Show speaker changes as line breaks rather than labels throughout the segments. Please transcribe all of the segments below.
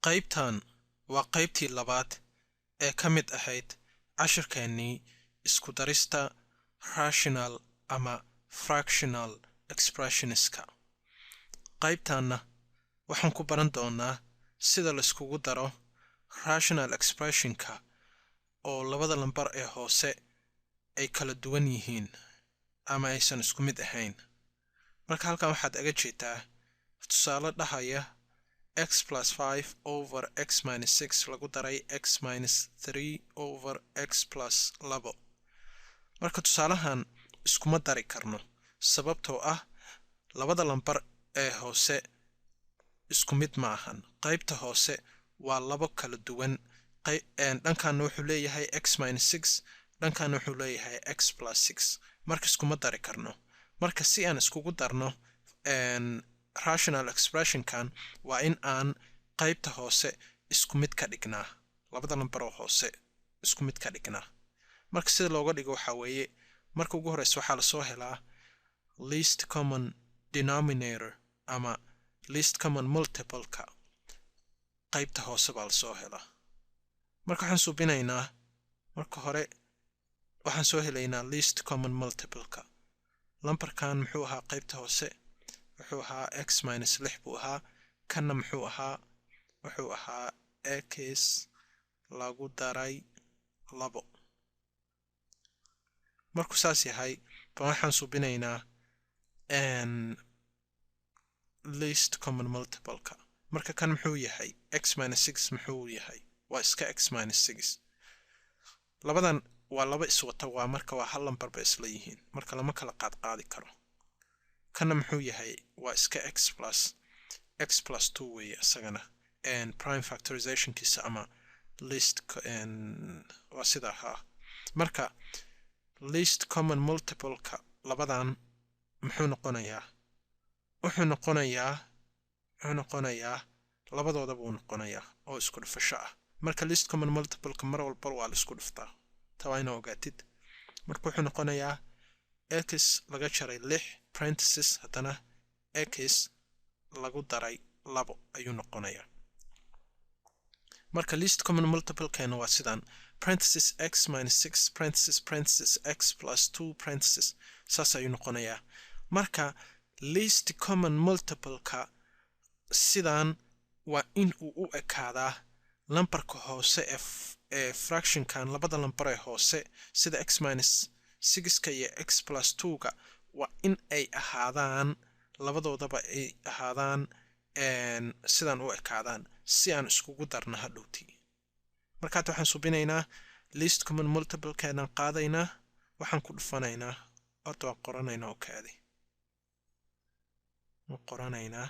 qaybtan waa qaybtii labaad ee ka mid ahayd cashirkeennii isku darista rational ama fractional expressionska. qaybtanna waxaan ku baran doonaa sida la iskugu daro rational expressionka oo labada lambar ee hoose ay kala duwan yihiin ama aysan isku mid ahayn. marka halkan waxaad aga jeedaa tusaale dhahaya x plus 5 over x minus 6 lagu daray x minus 3 over x plus 2. marka tusaalahan iskuma dari karno sababtoo ah labada lambar ee hoose isku mid ma ahan. qaybta hoose waa labo kala duwan. dhankaana wuxuu leeyahay x minus 6, dhankaana wuxuu leeyahay x plus 6. marka iskuma dari karno. marka si aan iskugu darno rational expressionkan waa in aan qaybta hoose isku mid ka dhignaa, labada lambar oo hoose isku mid ka dhignaa. marka sida looga dhigo waxaa weeye, marka ugu horeysa waxaa lasoo helaa least common denominator ama least common multipleka. qaybta hoose baa lasoo helaa. marka waxaan suubinaynaa, marka hore waxaan soo helaynaa least common multipleka. lambarkan muxuu ahaa qaybta hoose? wuxuu ahaa x minus 6 buu ahaa. kanna muxuu ahaa? wuxuu ahaa x lagu daray 2. markuu saas yahay baan waxaan suubinaynaa least common multipleka. marka kan muxuu yahay? x minus 6 muxuu yahay? waa iska x minus 6. labadan waa laba iswata, waa marka waa hal lambar bay isla yihiin, marka lama kala qaadi karo. kanna muxuu yahay? waa iska x plus 2 weeye isagana, prime factorizationkiisa ama least waa sida ahaa. marka least common multipleka labadan muxuu noqonayaa? wuxuu noqonayaa labadooda buu noqonayaa oo isku dhifasho ah. marka least common multipleka mar walba waa la isku dhiftaa, taa ina ogaatid. marka wuxuu noqonayaa x laga jaray 6 parenthesis haddana x lagu daray 2 ayuu noqonayaa. marka least common multiplekeena waa sidan parenthesis x minus 6 parenthesis x plus 2 parenthesis, saas ayuu noqonayaa. marka least common multipleka sidan waa in uu u ekaadaa lambarka hoose ee fractionkan, labada lambar ee hoose sida x minus 6ka iyo x plus 2ga waa in ay ahaadaan, labadoodaba ay ahaadaan sidan u ekaadaan si aan iskugu darna hadhowtii. markaad waxaan subinaynaa least common multiplekeedan qaadaynaa, waxaan ku dhufanaynaa, horta waan qoranaynaa oo kaadi qoranaynaa.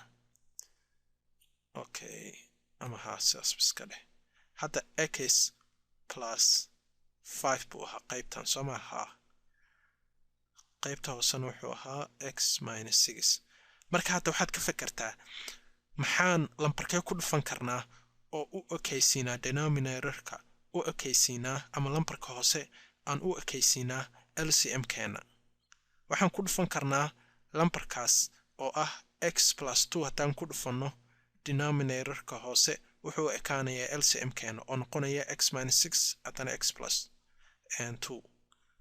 okay, ama haa sidaas iska dheh. hadda x plus 5 buu ahaa qaybtan soo ma ahaa. qaybta hoosena wuxuu ahaa x minus 6. marka hadda waxaad ka fekertaa maxaan lambarkee ku dhufan karnaa oo u ekaysiinaa denominatorka, u ekaysiinaa ama lambarka hoose aan u ekaysiinaa LCM keena. waxaan ku dhufan karnaa lambarkaas oo ah x plus 2. haddaan ku dhufanno denominatorka hoose wuxuu ekaanayaa LCM keena oo noqonaya x minus 6 haddana x plus 2.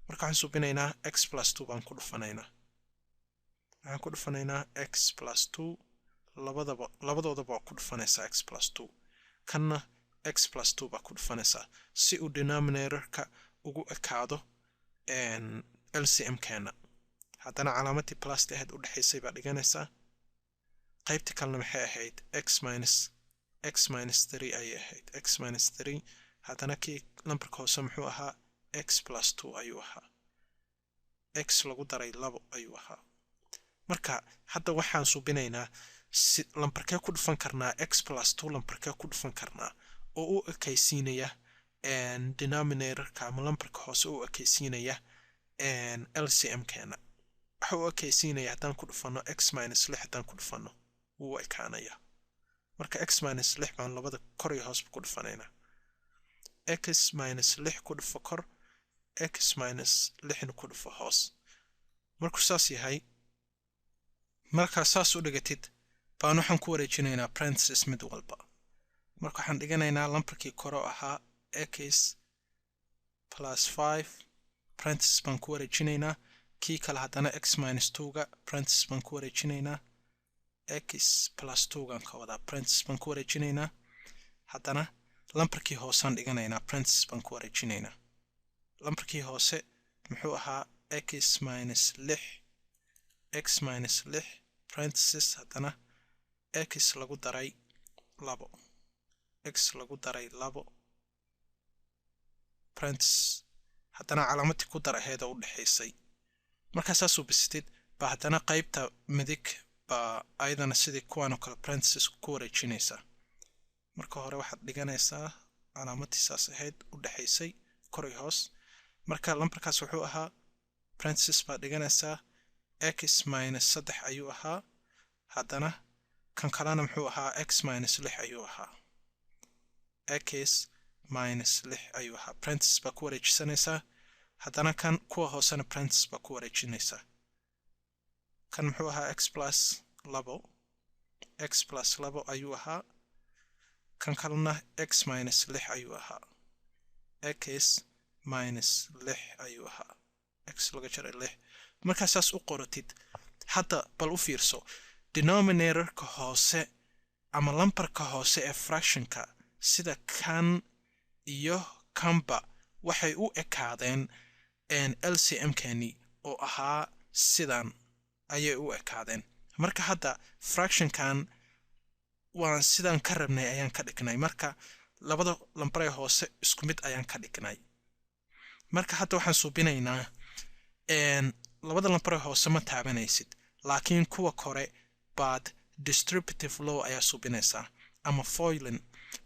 marka waxaan suubinaynaa x plus 2 baan ku dhufanaynaa. waxaan ku dhufanaynaa x plus 2, labadoodaba waa ku dhufanaysaa x plus 2. kanna x plus 2 baa ku dhufanaysaa si uu denominatorka ugu ekaado LCM keena. haddana calaamadii plus ahayd u dhexaysay baa dhiganaysaa. qaybta kalena maxay ahayd? x minus 3 ayay ahayd. x minus 3 haddana kii lambarka hoose muxuu ahaa? x plus 2 ayuu ahaa. x lagu daray 2 ayuu ahaa. marka hadda waxaan suubinaynaa lambarkee ku dhufan karnaa x plus 2, lambarkee ku dhufan karnaa oo u ekaysiinaya denominatorka ama lambarka hoose u ekaysiinaya LCM keena. waxa u ekaysiinaya haddaan ku dhufano x minus 6 haddaan ku dhufano wuu ekaanaya. marka x minus 6 baan labada kor iyo hoosba ku dhufanaynaa. x minus 6 ku dhufo kor, x minus 6 ku dhufo hoos. markuu saas yahay, markaa saas u dhigatid baan waxaan ku wareejinaynaa parenthesis mid walba. marka waxaan dhiganaynaa lambarkii koro ahaa x plus 5 parenthesis baan ku wareejinaynaa kii kale haddana x minus 2ga parenthesis baan ku wareejinaynaa x plus 2gan ka wada parenthesis baan ku wareejinaynaa haddana lambarkii hoosaan dhiganaynaa parenthesis baan ku wareejinaynaa lambarkii hoose muxuu ahaa x minus 6 parenthesis haddana x lagu daray 2 x lagu daray 2 parenthesis haddana calaamadii ku dar aheeda u dhaxaysay marka saasuu bisitid ba haddana qaybta midig ba ayadana sidii kuwan oo kale parenthesis ku wareejinaysa marka hore waxaad dhiganaysaa calaamadii saas ahayd u dhaxaysay kor iyo hoos marka lambarkaas wuxuu ahaa parenthesis baa dhiganaysaa x minus 3 ayuu ahaa haddana kan kalena muxuu ahaa x minus 6 ayuu ahaa x minus 6 ayuu ahaa parenthesis baa ku wareejisanaysaa haddana kan kuwa hoosena parenthesis baa ku wareejinaysaa kan muxuu ahaa x plus 2 ayuu ahaa kan kalena x minus 6 ayuu ahaa x minus 6 ayuu ahaa x laga jaray 6 marka saas u qoratid hadda bal u fiirso denominatorka hoose ama lambarka hoose ee fractionka sida kan iyo kanba waxay u ekaadeen LCM kani oo ahaa sidan ayay u ekaadeen marka hadda fractionkan waan sidan ka rabnay ayaan ka dhignay marka labada lambar ee hoose isku mid ayaan ka dhignay marka hadda waxaan suubinaynaa labada lambar ee hoose ma taabanaysid laakiin kuwa kore baad distributive law ayaa suubinaysaa ama foiling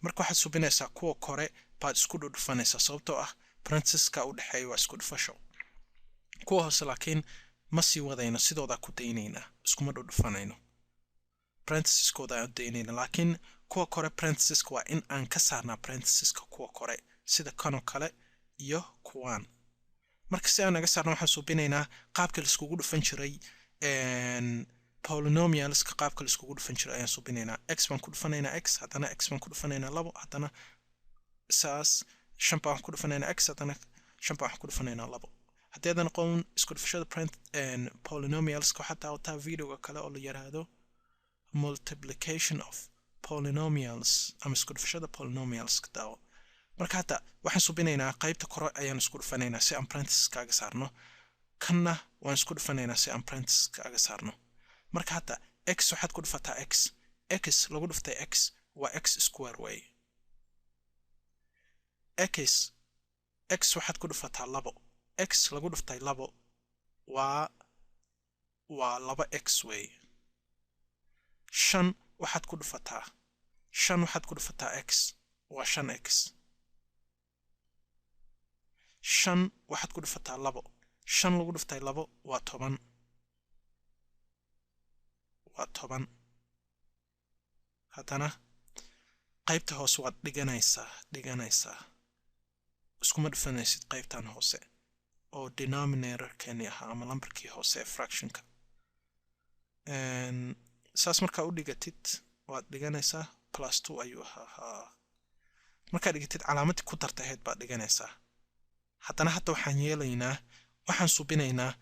marka waxaad suubinaysaa kuwa kore baad isku dhudhufanaysaa sababtoo ah parenthesiska u dhaxeeya waa isku dhufasho kuwa hoose laakiin ma sii wadayno sidoodaa ku daynaynaa iskuma dhudhufanayno parenthesiskooda aan daynayna laakiin kuwa kore parenthesiska waa in aan ka saarnaa parenthesiska kuwa kore sida kanoo kale iyo kuwaan marka si aan naga saarno waxaan suubinaynaa qaabka la iskugu dhufan jiray polynomialska qaabka la iskugu dhufan jiray ayaan suubinaynaa x baan ku dhufanaynaa x haddana x baan ku dhufanaynaa 2 haddana saas 5 baan ku dhufanaynaa x haddana 5 baan ku dhufanaynaa 2 haddeedan aqoon isku dhufashada polynomialska waxaa daawataa videoga kale oo la yiraahdo multiplication of polynomials ama isku dhufashada polynomialska daawo marka hadda waxaan suubinaynaa qaybta kore ayaan isku dhufanaynaa si aan parenthesis kaaga saarno kanna waan isku dhufanaynaa si aan parenthesis kaaga saarno marka hadda x waxaad ku dhufataa x lagu dhuftay x waa x square way x waxaad ku dhufataa 2 x lagu dhuftay 2 waa 2x way 5 waxaad ku dhufataa x waa 5x 5 waxaad ku dhufataa 2 5 lagu dhuftay 2 waa 10 haddana qaybta hoose waad dhiganaysaa iskuma dhufanaysid qaybtan hoose oo denominator kani ahaa ama lambarkii hoose ee fractionka saas markaa u dhigatid waad dhiganaysaa plus 2 ayuu ahaa markaa dhigatid calaamadii ku dartaheed baad dhiganaysaa haddana hadda waxaan suubinaynaa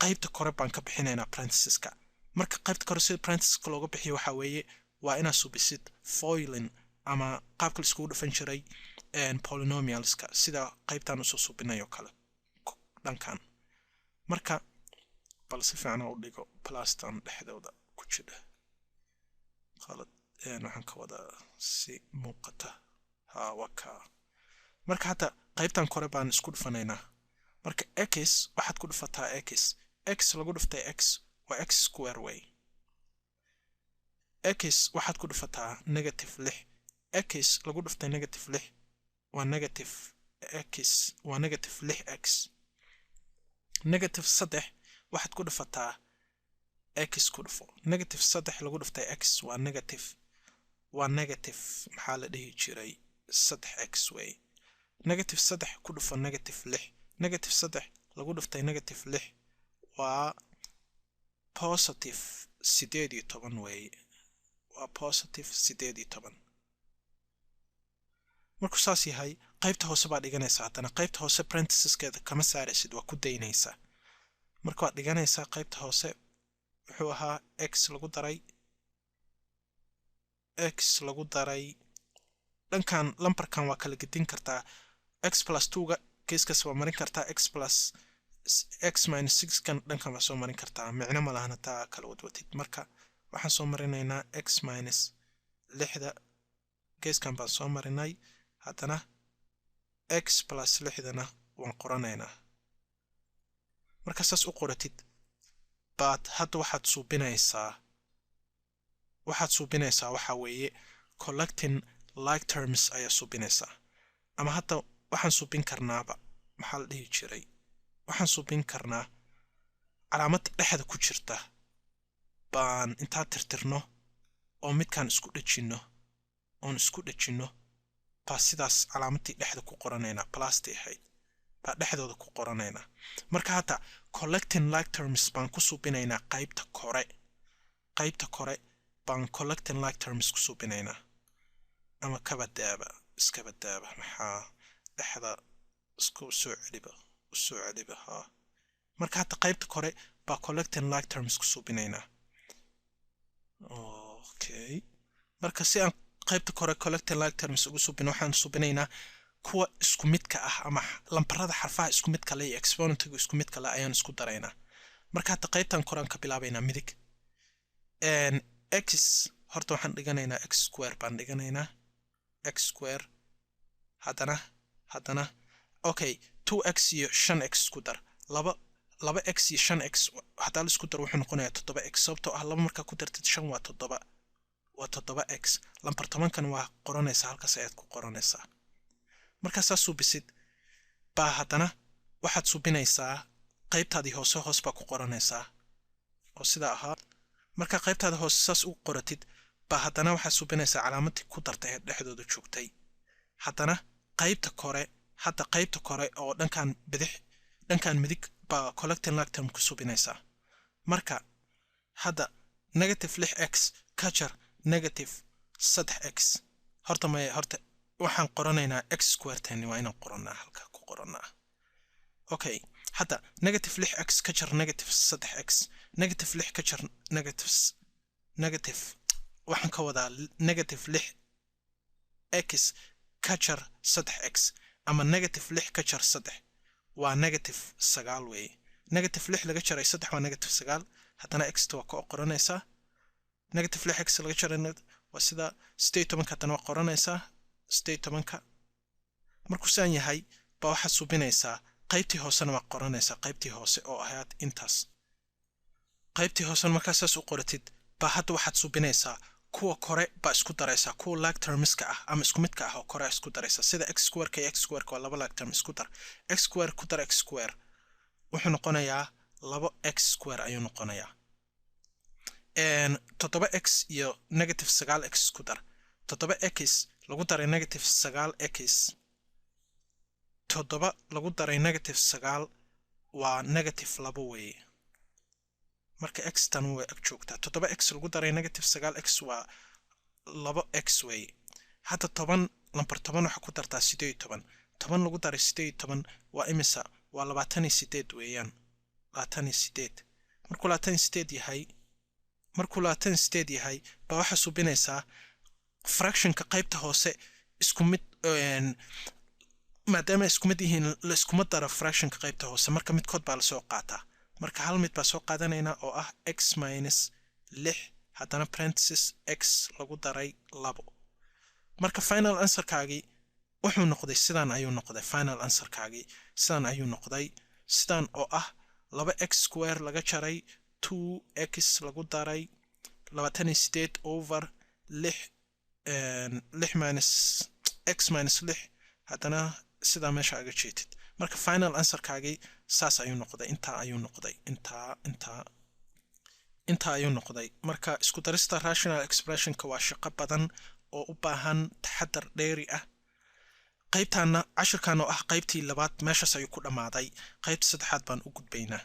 qaybta kore baan ka bixinaynaa parenthesiska marka qaybta kore sida parenthesiska looga bixiyo waxaa weeye waa inaad suubisid foiling ama qaabka la iskugu dhufan jiray polynomialska sida qaybtan usoo suubinayo kale dhankan marka bal si fiican u dhigo plastan dhexdooda ku jira qalad waxaan ka wada si muuqata waka marka hadda qaybtan kore baan isku dhufanaynaa marka x waxaad ku dhufataa x lagu dhuftay x waa x square way x waxaad ku dhufataa negative 6 x lagu dhuftay negative 6 waa negative x waa negative 6x negative 3 waxaad ku dhufataa x ku dhufo negative 3 lagu dhuftay x waa negative maxaa la dhihi jiray 3x way negative 3 ku dhufo negative 6 negative 3 lagu dhuftay negative 6 waa positive 18 way waa positive 18 markuu saas yahay qaybta hoose baa dhiganaysaa haddana qaybta hoose parentheseskeeda kama saaraysid waa ku daynaysaa marka waad dhiganaysaa qaybta hoose wuxuu ahaa x lagu daray dhankan lambarkan waa kala gedin kartaa x plus 2ga keeskas waa marin kartaa x minus 6 kan dhankan waa soo marin kartaa micno ma lahan hataa kala wadwatid marka waxaan soo marinaynaa x minus 6da keeskan baan soo marinay haddana x plus 6dana waan qoranaynaa marka saas u qoratid baad hadda waxaad suubinaysaa waxa weeye collecting like terms ayaa suubinaysaa ama hadda waxaan suubin karnaaba maxaa la dhihi jiray waxaan suubin karnaa calaamad dhexda ku jirta baan intaa tirtirno oo midkaan isku dhejinno baa sidaas calaamadii dhexda ku qoranaynaa plasti ahayd baa dhexdooda ku qoranaynaa marka hadda collecting like terms baan ku suubinaynaa qaybta kore baan collecting like terms ku suubinaynaa ama iska badaaba maxaa dhexda isku soo celiba haa marka hadda qaybta kore baa collecting like terms ku suubinaynaa okay marka si aan qaybta kore collecting like terms ugu suubino waxaan suubinaynaa kuwa isku midka ah ama lambarada xarfaha isku midka leh iyo exponentiga isku midka leh ayaan isku daraynaa marka hadda qaybtan koraan ka bilaabaynaa midig x horta waxaan dhiganaynaa x square baan dhiganaynaa x square haddana okay 2x iyo 5x isku dar laba x iyo 5x hadaa la isku dar wuxuu noqonayaa 7x sababtoo ah laba markaa ku dartid 5 waa 7x lambar 10kan waa qoranaysaa halkaas ayaad ku qoranaysaa markaa saas suubisid baa haddana waxaad suubinaysaa qaybtaadii hoos baa ku qoranaysaa oo sidaa ahaa markaa qaybtaada hoose saas u qoratid baa haddana waxaad suubinaysaa calaamadii ku dartay ee dhexdooda joogtay haddana qaybta kore oo dhankan midig baa collecting like term ku suubinaysaa marka hadda negative 6x ka jar negative 3x horta waxaan qoranaynaa x square tani waa inaan qoranaa halka ku qoranaa okay hadda negative 6x ka jar negative 3x negative 6 ka jar negative waxaan ka wadaa negative 6x ka jar 3x ama negative 6 ka jar 3 waa negative 9 weeye negative 6 laga jaray 3 waa negative 9 haddana x waa ka qoranaysaa negative 6x laga jaray waa sida 18 haddana waa qoranaysaa 18 markuu saan yahay baa waxaad suubinaysaa qaybtii hoosena waa qoranaysaa qaybtii hoose oo ahayd intaas qaybtii hoosena markaa saas u qoratid baa hadda waxaad suubinaysaa kuwa kore baa isku daraysaa kuwa like termska ah ama isku midka ah oo kore isku daraysaa sida x square iyo x square waa laba like term isku dar x square ku dar x square wuxuu noqonayaa 2x square ayuu noqonayaa 7x iyo negative 9x isku dar 7x lagu daray negative 9x 7 lagu daray negative 9 waa negative 2 weeye marka x tan way ag joogtaa 7x lagu daray negative 9x waa 2x weeye hadda 10 lambar 10 waxa ku dartaa 18 10 lagu daray 18 waa imisa waa 28 weeyaan 28 markuu 28 yahay baa waxa suubinaysaa fractionka qaybta hoose isku mid maadaama isku mid yihiin la iskuma daro fractionka qaybta hoose marka midkood baa la soo qaataa marka hal mid baa soo qaadanaynaa oo ah x minus 6 haddana parenthesis x lagu daray 2 marka final answerkaagii wuxuu noqday sidaan ayuu noqday final answerkaagii sidaan ayuu noqday sidaan oo ah 2x square laga jaray 2x lagu daray 28 over 6 minus x minus 6 haddana sidaa meesha aga jeetid marka final answerkaagii saas ayuu noqday intaa ayuu noqday marka isku darista rational expressionka waa shaqo badan oo u baahan taxadar dheeri ah qaybtaana cashirkan oo ah qaybtii labaad meeshaas ayuu ku dhammaaday qaybta saddexaad baan u gudbaynaa